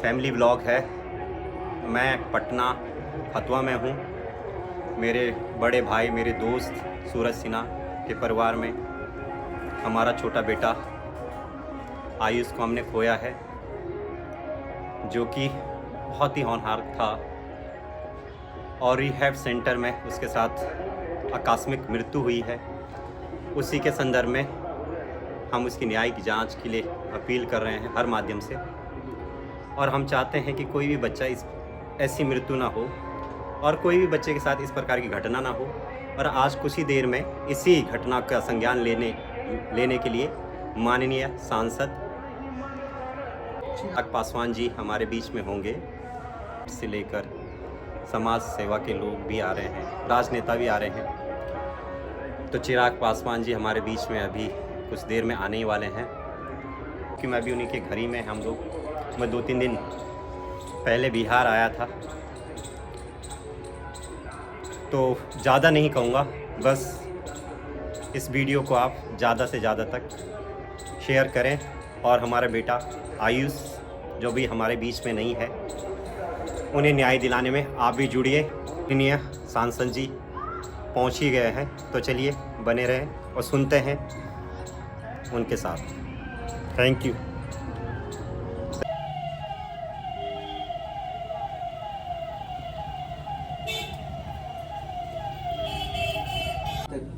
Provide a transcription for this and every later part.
Family vlog है। मैं पटना फतवा में हूँ। मेरे बड़े भाई, मेरे दोस्त सूरज सिन्हा के परिवार में हमारा छोटा बेटा आयुष को हमने खोया है, जो कि बहुत ही होनहार था और रिहैब सेंटर में उसके साथ आकस्मिक मृत्यु हुई है। उसी के संदर्भ में हम उसकी न्यायिक जांच के लिए अपील कर रहे हैं हर माध्यम से, और हम चाहते हैं कि कोई भी बच्चा ऐसी मृत्यु ना हो और कोई भी बच्चे के साथ इस प्रकार की घटना ना हो। और आज कुछ ही देर में इसी घटना का संज्ञान लेने के लिए माननीय सांसद चिराग पासवान जी हमारे बीच में होंगे। से लेकर समाज सेवा के लोग भी आ रहे हैं, राजनेता भी आ रहे हैं। तो चिराग पासवान जी हमारे बीच में अभी कुछ देर में आने ही वाले हैं, क्योंकि मैं अभी उन्हीं के घर ही में हम लोग। मैं 2-3 दिन पहले बिहार आया था, तो ज़्यादा नहीं कहूँगा, बस इस वीडियो को आप ज़्यादा से ज़्यादा तक शेयर करें और हमारा बेटा आयुष जो भी हमारे बीच में नहीं है, उन्हें न्याय दिलाने में आप भी जुड़िए। माननीय सांसद जी पहुंच ही गए हैं, तो चलिए बने रहें और सुनते हैं उनके साथ। Thank you.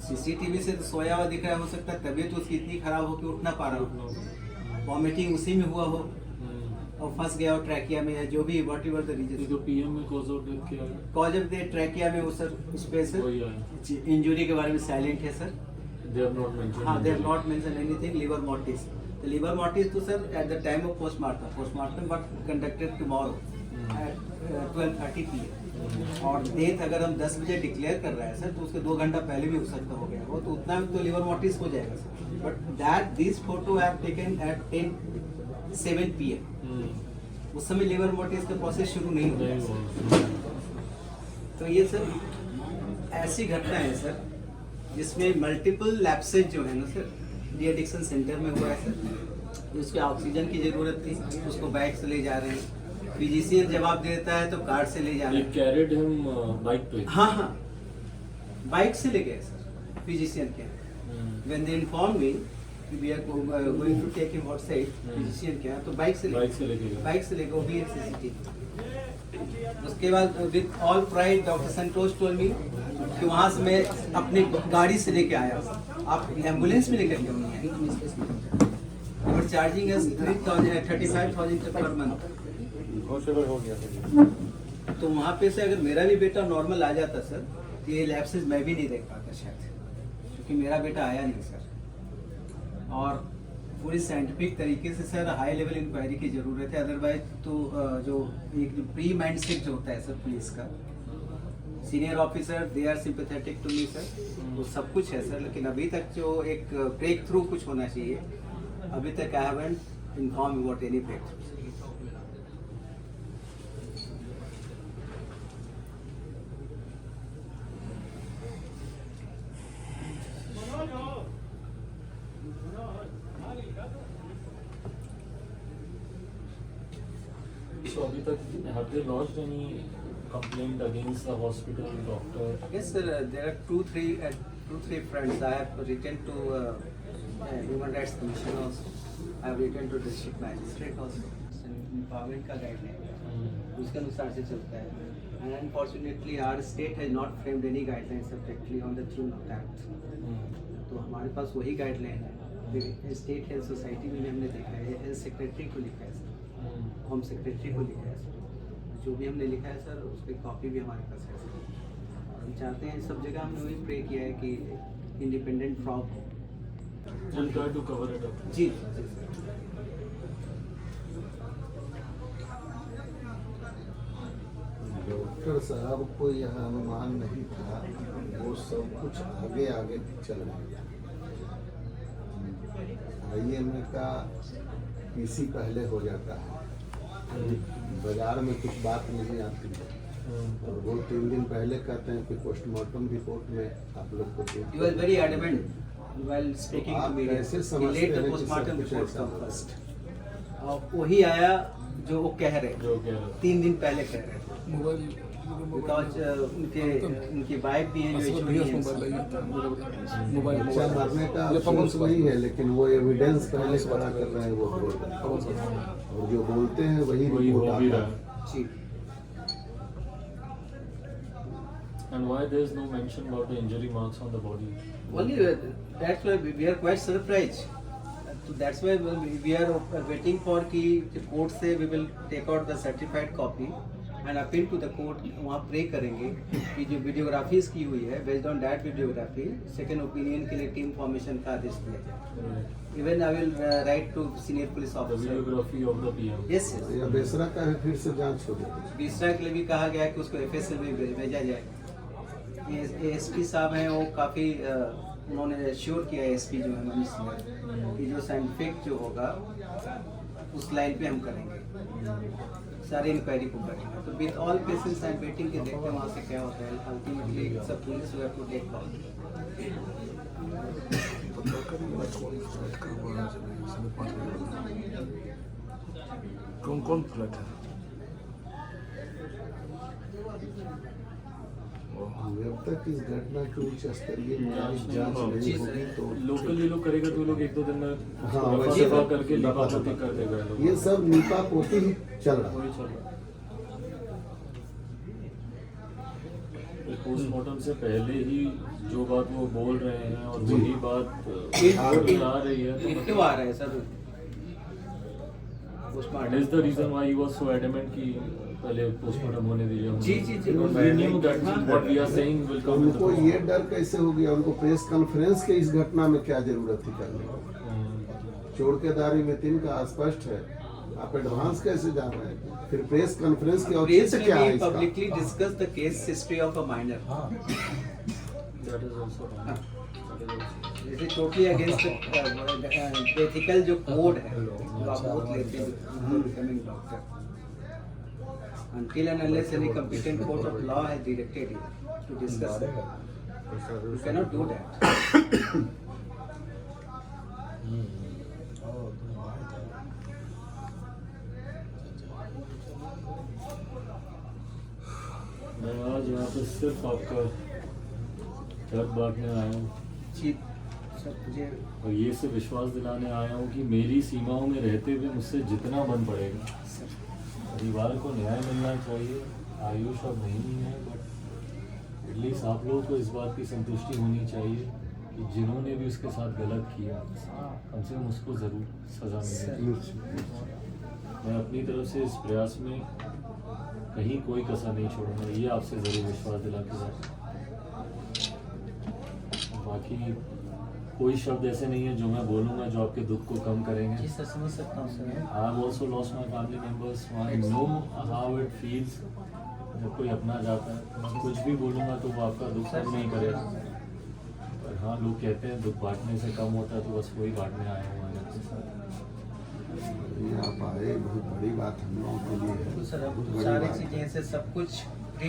सीसीटीवी से तो सोया हुआ दिख रहा है, हो सकता है तबीयत उसकी इतनी खराब हो कि उठ ना पा रहा हो, वॉमिटिंग उसी में हुआ हो और फंस गया हो ट्रैकिया में, या जो भी वॉट एवर द रीजन। जो पीएम में कॉज ऑफ डेथ किया है, कॉज ऑफ डेथ ट्रैकिया में वो सर उस पे सर इंजरी के बारे में साइलेंट है sir. They have not mention. हाँ, they have not mention anything. Livor mortis, तो लिवर मोर्टिस तो sir at the time of postmortem but conducted tomorrow at 12:30 PM। और डेथ अगर हम 10 बजे डिक्लेयर कर रहे हैं सर, तो उसके 2 घंटा पहले भी हो सकता हो गया हो, तो उतना में तो लिवर मोर्टिस हो जाएगा sir. But that this photo have taken at 10:07 PM। उस समय लिवर मोर्टिस का प्रोसेस शुरू नहीं हुआ। तो ये सर ऐसी घटना है सर जिसमें मल्टीपल लैप्सेज जो है ना सर, डी एडिक्शन सेंटर में हुआ है सर। उसको ऑक्सीजन की जरूरत थी, उसको बाइक से ले जा रहे हैं, फिजिशियन जवाब देता है तो कार से ले जा रहे हैं। कैरिड हिम बाइक पे। हाँ, बाइक से ले गए सर फिजिशियन के। When they inform me we are going to take him outside, physician क्या तो बाइक से ले गए, वो भी एक सीसीटीवी। उसके बाद with all pride doctor Santosh told me कि वहाँ से मैं अपनी गाड़ी से लेके आया। आप एम्बुलेंस में लेकर के चार्जिंग है 35,000 पर मंथ। तो वहाँ पे से अगर मेरा भी बेटा नॉर्मल आ जाता सर, तो ये लैप्सेस मैं भी नहीं देख पाता शायद, क्योंकि मेरा बेटा आया नहीं सर। और पूरी साइंटिफिक तरीके से सर हाई लेवल इंक्वायरी की ज़रूरत है। अदरवाइज तो जो एक प्री माइंड सेट जो होता है सर पुलिस का, senior officer they are sympathetic to me sir, वो सब कुछ है सर, लेकिन अभी तक जो एक ब्रेक थ्रू कुछ होना चाहिए, अभी तक I haven't inform about any breakthrough. So अभी तक have they lodged any complaint against the hospital doctor? Yes, sir. There are two, three fronts. I have written to Human Rights Commission also. I have written to District Magistrate also. Empowerment का guideline उसके अनुसार से चलता है. And unfortunately, our state has not framed any guidelines subjectly on the tune of that. तो हमारे पास वही guideline है। स्टेट हेल्थ सोसाइटी में हमने देखा है, हेल्थ सेक्रेटरी को लिखा है सर, होम सेक्रेटरी को लिखा है सर, जो भी हमने लिखा है सर उसकी कॉपी भी हमारे पास है सर। और हम चाहते हैं सब जगह हमने वही प्रे किया है कि इंडिपेंडेंट फ्रॉग हो। We'll try to cover it up. जी सर। डॉक्टर साहब को यह अनुमान नहीं था, वो सब कुछ आगे आगे चल गया। IMA का PC पहले हो जाता है, बाजार में कुछ बात नहीं आती है, और वो 3 दिन पहले कहते हैं कि पोस्टमार्टम रिपोर्ट में आप लोग को He was very adamant while speaking to me. कैसे He समझते laid the हैं कि postmortem सब कुछ report ऐसा come होगा? first. वही आया जो वो कह रहे जो कह रहे 3 दिन पहले कह रहे थे बिकॉज उनकी वाइफ भी हैं जो एक्सपीरियंस बच्चा मरने का अफसोस वही है, लेकिन वो एविडेंस पहले खड़ा कर रहे हैं वो कोर्ट, और जो बोलते हैं वही वही हो रिपोर्ट भी आता रहा है। है। जी And why there is no mention about the injury marks on the body? only that's why we are quite surprised. So that's why we are waiting for कि कोर्ट से we will take out the certified copy and appeal to the court. वहाँ pray करेंगे कि जो videography की हुई है based on that videography second opinion के लिए टीम फॉर्मेशन का आदेश दिया जाए. Even I will write to senior police The officer. videography of the PM. Yes, yes. या बेसरा का भी फिर से जांच हो जाएगी। बीसरा के लिए भी कहा गया है कि उसको एफएसएल में भेजा जाए. ये एसपी साहब हैं वो काफ़ी उन्होंने श्योर किया है एसपी जो है मनीष सिंह कि जो साइंटिफिक जो होगा उस लाइन पे हम करेंगे, सारी इंक्वायरी को करेंगे. तो with all patience I am waiting कि देखते हैं वहाँ से क्या होता है. अल्टीमेटली सब police we have to take call. कौन कौन फ्लैट है? जब तक इस घटना की उच्च स्तरीय जांच नहीं होगी तो लोकल ये लोग करेगा तो लोग 1-2 दिन में हाँ, रफा वैसे दफा तो करके दफा लिपापोती दफा कर देगा ये लोग. ये सब नीपा पोती ही चल रहा वही है। चल रहा है. पोस्टमार्टम से पहले ही जो बात वो बोल रहे हैं और वही बात कोर्ट में आ रही है तो क्यों आ रहा है sir That postmortem? is the reason why he was so adamant कि पहले पोस्टमार्टम होने दीजिए. जी, जी, जी. We knew that what we are saying will come in the उनको ये डर कैसे हो गया? उनको प्रेस कॉन्फ्रेंस के इस घटना में क्या जरूरत थी करने की? चौकीदारी में 3 का स्पष्ट है, आप एडवांस कैसे जा रहे हैं? फिर प्रेस कॉन्फ्रेंस की प्रेस औचित्य में क्या है भी इसका? Publicly discuss the case history of a minor. That is also wrong. हाँ. That is also. This is totally against the ethical जो कोड है जो आप बहुत लेते हैं before becoming doctor. Until and unless any competent court of law has directed you to discuss it, you cannot do that. मैं आज यहाँ पे सिर्फ आपका दर्द बांटने आया हूँ जी सर मुझे और ये से विश्वास दिलाने आया हूँ कि मेरी सीमाओं में रहते हुए मुझसे जितना बन पड़ेगा. परिवार को न्याय मिलना चाहिए. आयुष अब नहीं है बट एटलीस्ट आप लोगों को इस बात की संतुष्टि होनी चाहिए कि जिन्होंने भी उसके साथ गलत किया कम से कम उसको ज़रूर सज़ा मिले. मैं अपनी तरफ से इस प्रयास में कहीं कोई कसर नहीं छोड़ूंगा, ये आपसे ज़रूर विश्वास दिला के जाए. बाकी कोई शब्द ऐसे नहीं है जो मैं बोलूँगा जो आपके दुख को कम करेंगे. जी सर समझ सकता हूँ sir. I have also lost my family members. I know how it feels. जब कोई अपना जाता है मैं कुछ भी बोलूँगा तो वो आपका दुख कम नहीं करेगा. पर हाँ लोग कहते हैं दुख बांटने से कम होता है तो बस वही बांटने आया हूँ आज आपके साथ. ये आप आए, बहुत बड़ी बात हम लोगों के लिए है। तो सर अब बहुत बड़ी सारी बात है। चीज़ें से सब कुछ प्री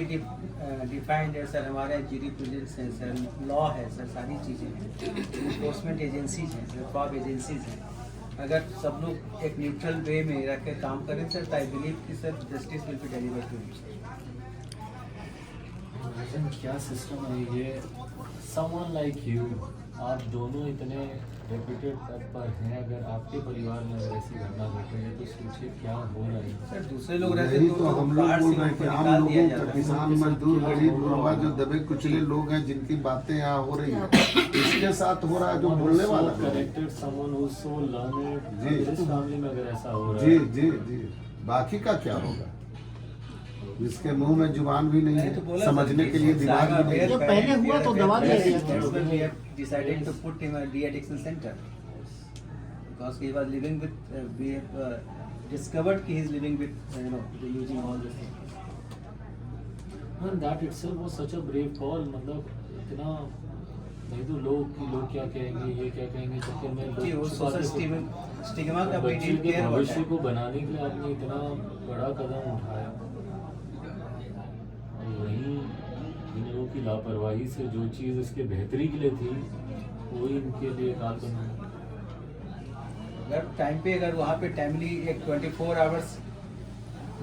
डिफाइंड है सर. हमारे जीरिप्रिजेंस हैं सर, लॉ है सर, सारी चीज़ें हैं, इन्फोर्समेंट एजेंसीज हैं सर, फॉब एजेंसीज हैं. अगर सब लोग एक न्यूट्रल वे में रख के काम करें सर, आई बिलीव कि sir justice will be delivered to you. क्या सिस्टम है ये. समवन लाइक यू, आप दोनों इतने रेप्यूटेड पद पर हैं, अगर आपके परिवार में अगर ऐसी घटना घट रही है तो सोचिए क्या हो रहा है. सर दूसरे लोग रहते यही तो हम लोग बाहर बोल से रहे हैं कि उनको आम निकाल दिया लोगों का, जाता है. किसान मजदूर गरीब गुरबा जो दबे कुचले लोग हैं जिनकी बातें यहाँ हो रही हैं, इसके साथ हो रहा है जो बोलने वाला है। Connected, someone who so learned. जी। इस फैमिली में अगर ऐसा हो रहा जी है जी जी, बाकी का क्या होगा? जिसके मुंह में जुबान भी नहीं मैंने तो है, बोला समझने सर, के लिए दिमाग भी नहीं है। जो पहले हुआ तो दबा दिया गया था। That's when we have decided to put him at de-addiction center because he was living with we have discovered he is living with the using all this thing. And that itself was such a brave call. मतलब इतना नहीं तो लोग क्या कहेंगे, ये क्या कहेंगे, चक्कर में जी वो लोग सोशल स्टिग्मा का we बच्चे didn't के care about भविष्य that. को बनाने के लिए आपने इतना बड़ा कदम उठाया और वहीं इन लोगों की लापरवाही से जो चीज़ इसके बेहतरी के लिए थी वही इनके लिए काल बनी. अगर टाइम पे अगर वहाँ पे टाइमली एक 24 आवर्स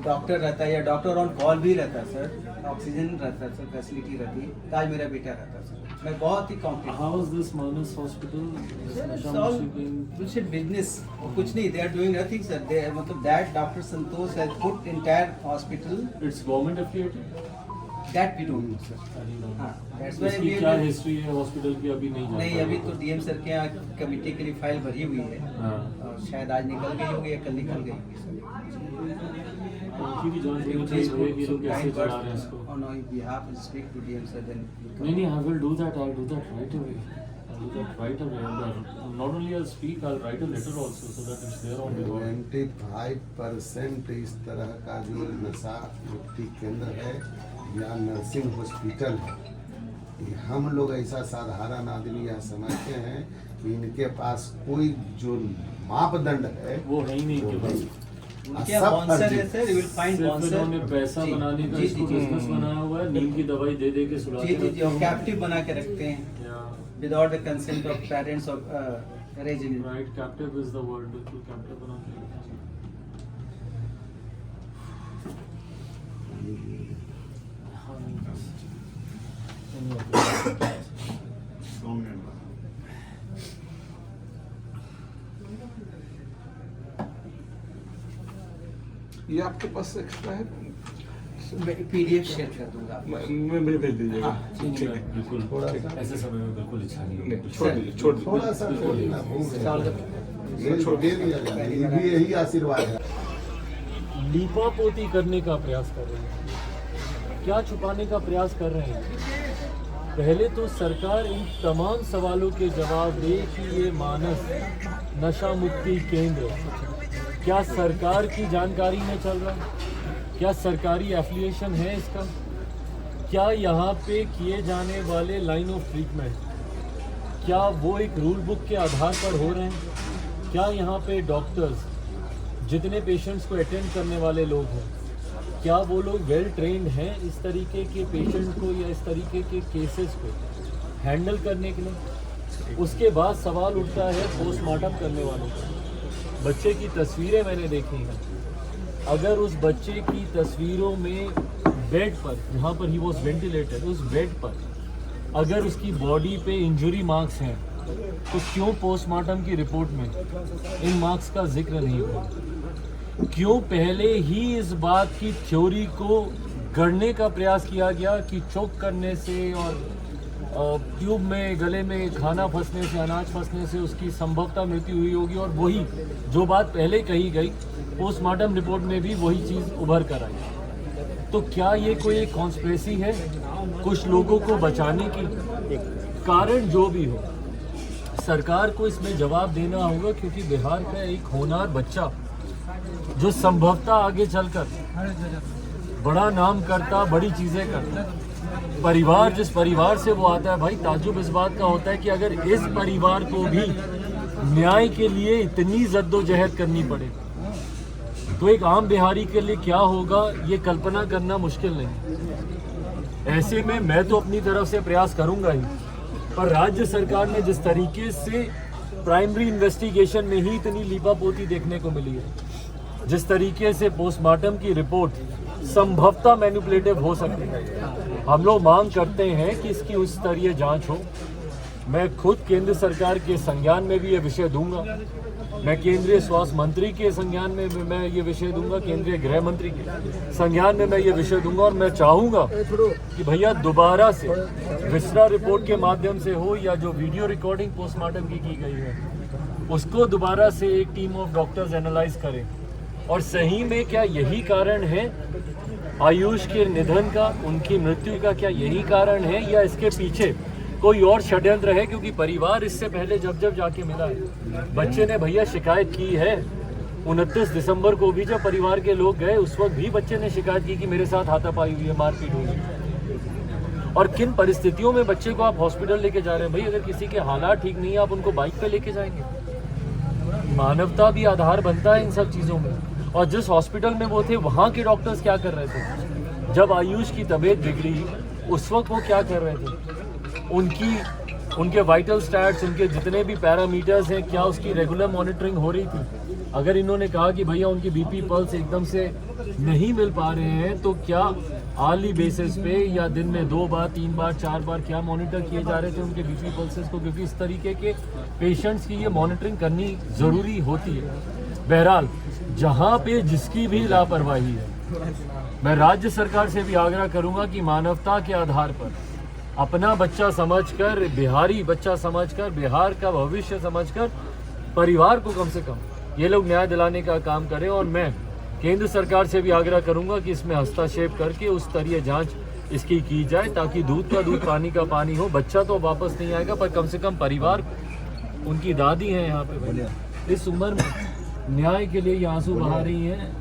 डॉक्टर रहता है या डॉक्टर ऑन कॉल भी रहता है सर, ऑक्सीजन रहता है सर, फैसिलिटी रहती है, तो आज मेरा बेटा रहता है सर। मैं बहुत ही competent. How is this Manus Hospital? Business कुछ नहीं, they are doing nothing sir, they मतलब that doctor Santosh has put entire hospital It's government affiliated? That we don't know sir. हाँ, that's why इसकी we- क्या history है hospital की अभी नहीं जानते? नहीं, अभी तो डीएम सर के यहाँ कमेटी के लिए फाइल भरी हुई है हाँ। और शायद आज निकल गई होगी या कल निकल गई होगी सर। उनकी भी जांच होनी चाहिए कि लोग कैसे चला रहे हैं इसको। On our behalf, speak to DM sir, then नहीं, I will do that. I'll do that right away. I'll do that right away. And not only I'll speak, I'll write a letter also so that it's there on the board. 25% इस तरह का जो नशा मुक्ति केंद्र है या nursing hospital है, ये हम लोग ऐसा साधारण आदमी यह समझते हैं कि इनके पास कोई जो मापदंड है वो है ही नहीं वो इनके पास। नहीं। उनके सब स्पॉन्सर है फर्जी। सर, यू विल फाइंड सिर्फ स्पॉन्सर। इन्होंने पैसा बनाने का इसको बिजनेस बनाया हुआ है, नींद की दवाई दे दे के सुला जी के जी जी, रखते और हैं। कैप्टिव बना के रखते हैं Yeah. Without the consent of parents और resident. Right, captive is the word. बिल्कुल captive बना के रखते हैं। हाँ, नहीं, बस। Any of them. ये आपके पास एक्स्ट्रा है? पीडीएफ शेयर कर दूंगा। मैं भेज दीजिएगा। हाँ, ठीक है। बिल्कुल थोड़ा सा ऐसे समय में बिल्कुल इच्छा नहीं नहीं, होती। छोड़ दीजिए, छोड़ दीजिए। थोड़ा सा थोड़ी ना भूख है। दे दिया जाए, ये भी यही आशीर्वाद है। लीपापोती करने का प्रयास कर रहे हैं, क्या छुपाने का प्रयास कर रहे हैं? पहले तो सरकार इन तमाम सवालों के जवाब दे कि ये मानस नशा मुक्ति केंद्र क्या सरकार की जानकारी में चल रहा है? क्या सरकारी एफिलिएशन है इसका? क्या यहाँ पे किए जाने वाले लाइन ऑफ ट्रीटमेंट क्या वो एक रूल बुक के आधार पर हो रहे हैं? क्या यहाँ पे डॉक्टर्स जितने पेशेंट्स को अटेंड करने वाले लोग हैं, क्या वो लोग वेल ट्रेंड हैं इस तरीके के पेशेंट को या इस तरीके के केसेस को हैंडल करने के लिए? उसके बाद सवाल उठता है पोस्टमार्टम करने वालों का। बच्चे की तस्वीरें मैंने देखी हैं, अगर उस बच्चे की तस्वीरों में बेड पर, जहाँ पर ही वॉज वेंटिलेटेड, उस बेड पर अगर उसकी बॉडी पे इंजरी मार्क्स हैं, तो क्यों पोस्टमार्टम की रिपोर्ट में इन मार्क्स का जिक्र नहीं हुआ? क्यों पहले ही इस बात की थ्योरी को गढ़ने का प्रयास किया गया कि चोक करने से और ट्यूब में गले में खाना फंसने से, अनाज फंसने से उसकी संभवतः मृत्यु हुई होगी, और वही जो बात पहले कही गई पोस्टमार्टम रिपोर्ट में भी वही चीज़ उभर कर आई। तो क्या ये कोई एक कॉन्स्पिरेसी है कुछ लोगों को बचाने की? कारण जो भी हो, सरकार को इसमें जवाब देना होगा, क्योंकि बिहार का एक होनहार बच्चा जो संभवतः आगे चलकर बड़ा नाम करता, बड़ी चीज़ें करता, परिवार जिस परिवार से वो आता है, भाई ताज्जुब इस बात का होता है कि अगर इस परिवार को भी न्याय के लिए इतनी जद्दोजहद करनी पड़े तो एक आम बिहारी के लिए क्या होगा, ये कल्पना करना मुश्किल नहीं। ऐसे में मैं तो अपनी तरफ से प्रयास करूंगा ही, पर राज्य सरकार ने जिस तरीके से प्राइमरी इन्वेस्टिगेशन में ही इतनी लीपापोती देखने को मिली है, जिस तरीके से पोस्टमार्टम की रिपोर्ट संभवतः मैनिपुलेटिव हो सकती है, हम लोग मांग करते हैं कि इसकी उच्च स्तरीय जांच हो। मैं खुद केंद्र सरकार के संज्ञान में भी ये विषय दूंगा, मैं केंद्रीय स्वास्थ्य मंत्री के संज्ञान में भी मैं ये विषय दूंगा, केंद्रीय गृह मंत्री के संज्ञान में मैं ये विषय दूंगा, और मैं चाहूँगा कि भैया दोबारा से विस्रा रिपोर्ट के माध्यम से हो या जो वीडियो रिकॉर्डिंग पोस्टमार्टम की गई है उसको दोबारा से एक टीम ऑफ डॉक्टर्स एनालाइज करें, और सही में क्या यही कारण है आयुष के निधन का, उनकी मृत्यु का, क्या यही कारण है, या इसके पीछे कोई और षड्यंत्र है? क्योंकि परिवार इससे पहले जब जाके मिला है, बच्चे ने भैया शिकायत की है 29 दिसंबर को भी, जब परिवार के लोग गए उस वक्त भी बच्चे ने शिकायत की कि मेरे साथ हाथापाई हुई है, मारपीट हुई है। और किन परिस्थितियों में बच्चे को आप हॉस्पिटल लेके जा रहे हैं? भाई अगर किसी के हालात ठीक नहीं है, आप उनको बाइक पे लेके जाएंगे? मानवता भी आधार बनता है इन सब चीज़ों में। और जिस हॉस्पिटल में वो थे, वहाँ के डॉक्टर्स क्या कर रहे थे? जब आयुष की तबीयत बिगड़ी उस वक्त वो क्या कर रहे थे? उनके वाइटल स्टैट्स, उनके जितने भी पैरामीटर्स हैं, क्या उसकी रेगुलर मॉनिटरिंग हो रही थी? अगर इन्होंने कहा कि भैया उनकी बीपी पल्स एकदम से नहीं मिल पा रहे हैं तो क्या आर्ली बेसिस पे या दिन में 2 बार 3 बार 4 बार क्या मॉनिटर किए जा रहे थे उनके बीपी पल्सेस को, क्योंकि इस तरीके के पेशेंट्स की ये मॉनिटरिंग करनी ज़रूरी होती है। बहरहाल जहाँ पे जिसकी भी लापरवाही है, मैं राज्य सरकार से भी आग्रह करूँगा कि मानवता के आधार पर अपना बच्चा समझकर, बिहारी बच्चा समझकर, बिहार का भविष्य समझकर परिवार को कम से कम ये लोग न्याय दिलाने का काम करें। और मैं केंद्र सरकार से भी आग्रह करूंगा कि इसमें हस्तक्षेप करके उस स्तरीय जांच इसकी की जाए, ताकि दूध का दूध पानी का पानी हो। बच्चा तो वापस नहीं आएगा, पर कम से कम परिवार, उनकी दादी हैं यहाँ पे भैया, इस उम्र में न्याय के लिए ये आंसू बहा रही हैं,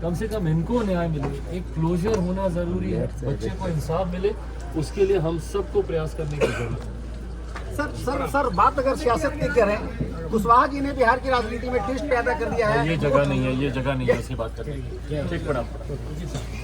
कम से कम इनको न्याय मिले, एक क्लोजर होना ज़रूरी है, बच्चे को इंसाफ मिले, उसके लिए हम सबको प्रयास करने की जरूरत है। सर बात अगर सियासत की करें, कुशवाहा जी ने बिहार की राजनीति में ट्विस्ट पैदा कर दिया है। ये जगह नहीं है, ये जगह नहीं है ऐसी बात करने की। ठीक पड़ा।